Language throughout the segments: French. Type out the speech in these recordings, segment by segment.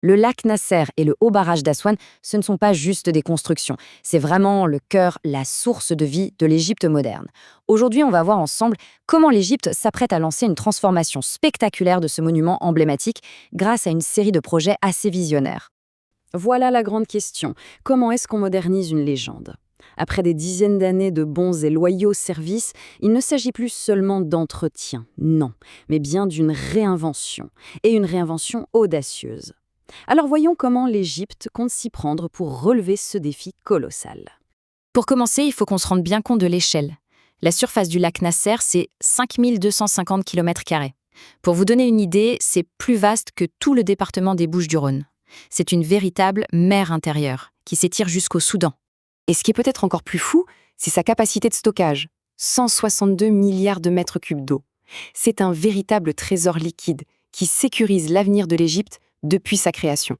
Le lac Nasser et le haut barrage d'Aswan, ce ne sont pas juste des constructions. C'est vraiment le cœur, la source de vie de l'Égypte moderne. Aujourd'hui, on va voir ensemble comment l'Égypte s'apprête à lancer une transformation spectaculaire de ce monument emblématique grâce à une série de projets assez visionnaires. Voilà la grande question. Comment est-ce qu'on modernise une légende ? Après des dizaines d'années de bons et loyaux services, il ne s'agit plus seulement d'entretien, non, mais bien d'une réinvention, et une réinvention audacieuse. Alors voyons comment l'Égypte compte s'y prendre pour relever ce défi colossal. Pour commencer, il faut qu'on se rende bien compte de l'échelle. La surface du lac Nasser, c'est 5250 km². Pour vous donner une idée, c'est plus vaste que tout le département des Bouches-du-Rhône. C'est une véritable mer intérieure qui s'étire jusqu'au Soudan. Et ce qui est peut-être encore plus fou, c'est sa capacité de stockage. 162 milliards de mètres cubes d'eau. C'est un véritable trésor liquide qui sécurise l'avenir de l'Égypte depuis sa création.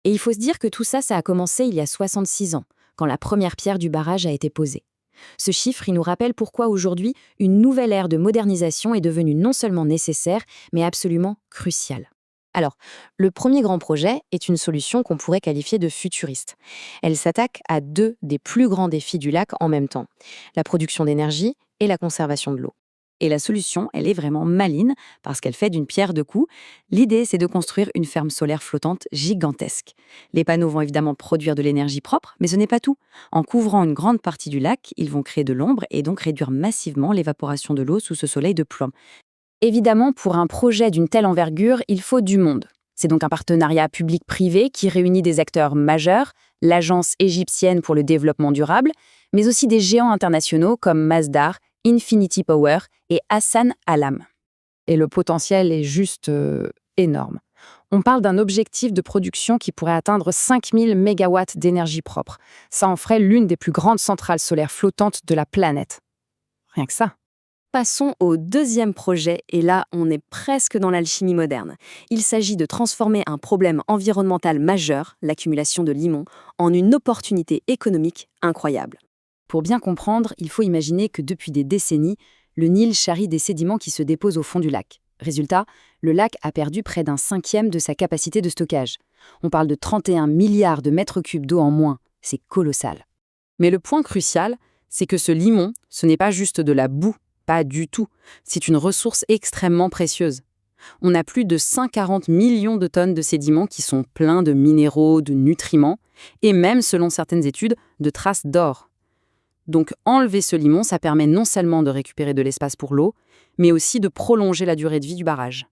Et il faut se dire que tout ça, ça a commencé il y a 66 ans, quand la première pierre du barrage a été posée. Ce chiffre, il nous rappelle pourquoi aujourd'hui, une nouvelle ère de modernisation est devenue non seulement nécessaire, mais absolument cruciale. Alors, le premier grand projet est une solution qu'on pourrait qualifier de futuriste. Elle s'attaque à deux des plus grands défis du lac en même temps, la production d'énergie et la conservation de l'eau. Et la solution, elle est vraiment maligne parce qu'elle fait d'une pierre deux coups. L'idée, c'est de construire une ferme solaire flottante gigantesque. Les panneaux vont évidemment produire de l'énergie propre, mais ce n'est pas tout. En couvrant une grande partie du lac, ils vont créer de l'ombre et donc réduire massivement l'évaporation de l'eau sous ce soleil de plomb. Évidemment, pour un projet d'une telle envergure, il faut du monde. C'est donc un partenariat public-privé qui réunit des acteurs majeurs, l'Agence égyptienne pour le développement durable, mais aussi des géants internationaux comme Masdar, Infinity Power et Hassan Alam. Et le potentiel est juste énorme. On parle d'un objectif de production qui pourrait atteindre 5000 MW d'énergie propre. Ça en ferait l'une des plus grandes centrales solaires flottantes de la planète. Rien que ça. Passons au deuxième projet, et là, on est presque dans l'alchimie moderne. Il s'agit de transformer un problème environnemental majeur, l'accumulation de limon, en une opportunité économique incroyable. Pour bien comprendre, il faut imaginer que depuis des décennies, le Nil charrie des sédiments qui se déposent au fond du lac. Résultat, le lac a perdu près d'un cinquième de sa capacité de stockage. On parle de 31 milliards de mètres cubes d'eau en moins. C'est colossal. Mais le point crucial, c'est que ce limon, ce n'est pas juste de la boue. Pas du tout. C'est une ressource extrêmement précieuse. On a plus de 140 millions de tonnes de sédiments qui sont pleins de minéraux, de nutriments, et même, selon certaines études, de traces d'or. Donc enlever ce limon, ça permet non seulement de récupérer de l'espace pour l'eau, mais aussi de prolonger la durée de vie du barrage.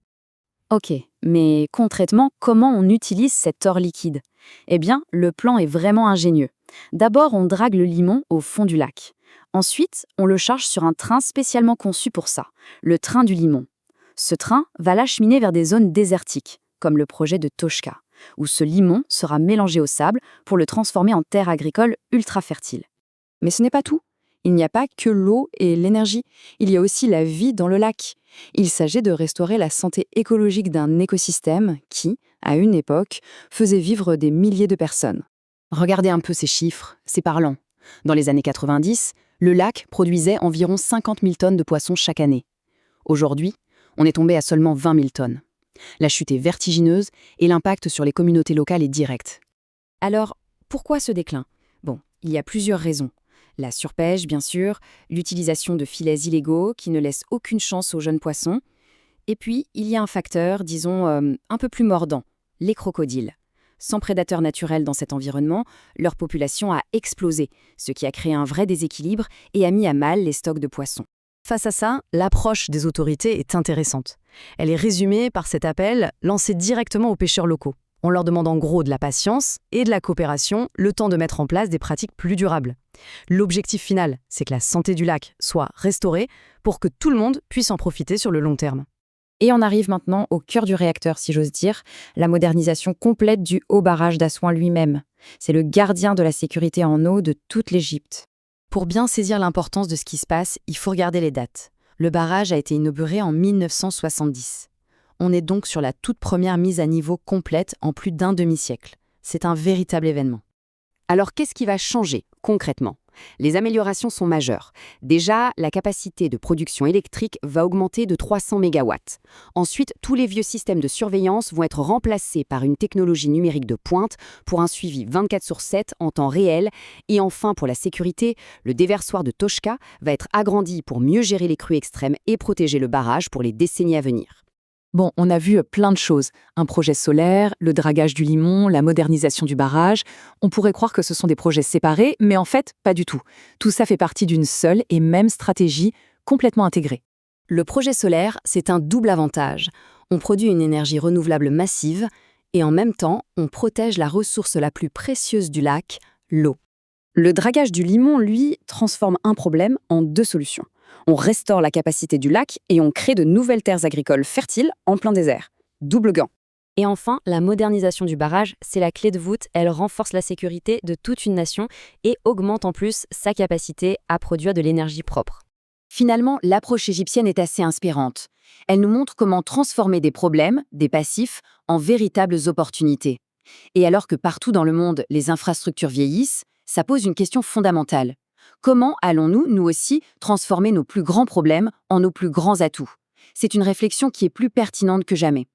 Ok, mais concrètement, comment on utilise cet or liquide ? Eh bien, le plan est vraiment ingénieux. D'abord, on drague le limon au fond du lac. Ensuite, on le charge sur un train spécialement conçu pour ça, le train du limon. Ce train va l'acheminer vers des zones désertiques, comme le projet de Toshka, où ce limon sera mélangé au sable pour le transformer en terre agricole ultra fertile. Mais ce n'est pas tout. Il n'y a pas que l'eau et l'énergie, il y a aussi la vie dans le lac. Il s'agit de restaurer la santé écologique d'un écosystème qui, à une époque, faisait vivre des milliers de personnes. Regardez un peu ces chiffres, c'est parlant. Dans les années 90, le lac produisait environ 50 000 tonnes de poissons chaque année. Aujourd'hui, on est tombé à seulement 20 000 tonnes. La chute est vertigineuse et l'impact sur les communautés locales est direct. Alors, pourquoi ce déclin ? Bon, il y a plusieurs raisons. La surpêche, bien sûr, l'utilisation de filets illégaux qui ne laissent aucune chance aux jeunes poissons. Et puis, il y a un facteur, disons, un peu plus mordant, les crocodiles. Sans prédateurs naturels dans cet environnement, leur population a explosé, ce qui a créé un vrai déséquilibre et a mis à mal les stocks de poissons. Face à ça, l'approche des autorités est intéressante. Elle est résumée par cet appel lancé directement aux pêcheurs locaux. On leur demande en gros de la patience et de la coopération, le temps de mettre en place des pratiques plus durables. L'objectif final, c'est que la santé du lac soit restaurée pour que tout le monde puisse en profiter sur le long terme. Et on arrive maintenant au cœur du réacteur, si j'ose dire, la modernisation complète du haut barrage d'Aswan lui-même. C'est le gardien de la sécurité en eau de toute l'Égypte. Pour bien saisir l'importance de ce qui se passe, il faut regarder les dates. Le barrage a été inauguré en 1970. On est donc sur la toute première mise à niveau complète en plus d'un demi-siècle. C'est un véritable événement. Alors qu'est-ce qui va changer, concrètement ? Les améliorations sont majeures. Déjà, la capacité de production électrique va augmenter de 300 mégawatts. Ensuite, tous les vieux systèmes de surveillance vont être remplacés par une technologie numérique de pointe pour un suivi 24/7 en temps réel. Et enfin, pour la sécurité, le déversoir de Toshka va être agrandi pour mieux gérer les crues extrêmes et protéger le barrage pour les décennies à venir. Bon, on a vu plein de choses. Un projet solaire, le dragage du Limon, la modernisation du barrage. On pourrait croire que ce sont des projets séparés, mais en fait, pas du tout. Tout ça fait partie d'une seule et même stratégie complètement intégrée. Le projet solaire, c'est un double avantage. On produit une énergie renouvelable massive et en même temps, on protège la ressource la plus précieuse du lac, l'eau. Le dragage du Limon, lui, transforme un problème en deux solutions. On restaure la capacité du lac et on crée de nouvelles terres agricoles fertiles en plein désert. Double gain. Et enfin, la modernisation du barrage, c'est la clé de voûte. Elle renforce la sécurité de toute une nation et augmente en plus sa capacité à produire de l'énergie propre. Finalement, l'approche égyptienne est assez inspirante. Elle nous montre comment transformer des problèmes, des passifs, en véritables opportunités. Et alors que partout dans le monde, les infrastructures vieillissent, ça pose une question fondamentale. Comment allons-nous, nous aussi, transformer nos plus grands problèmes en nos plus grands atouts? C'est une réflexion qui est plus pertinente que jamais.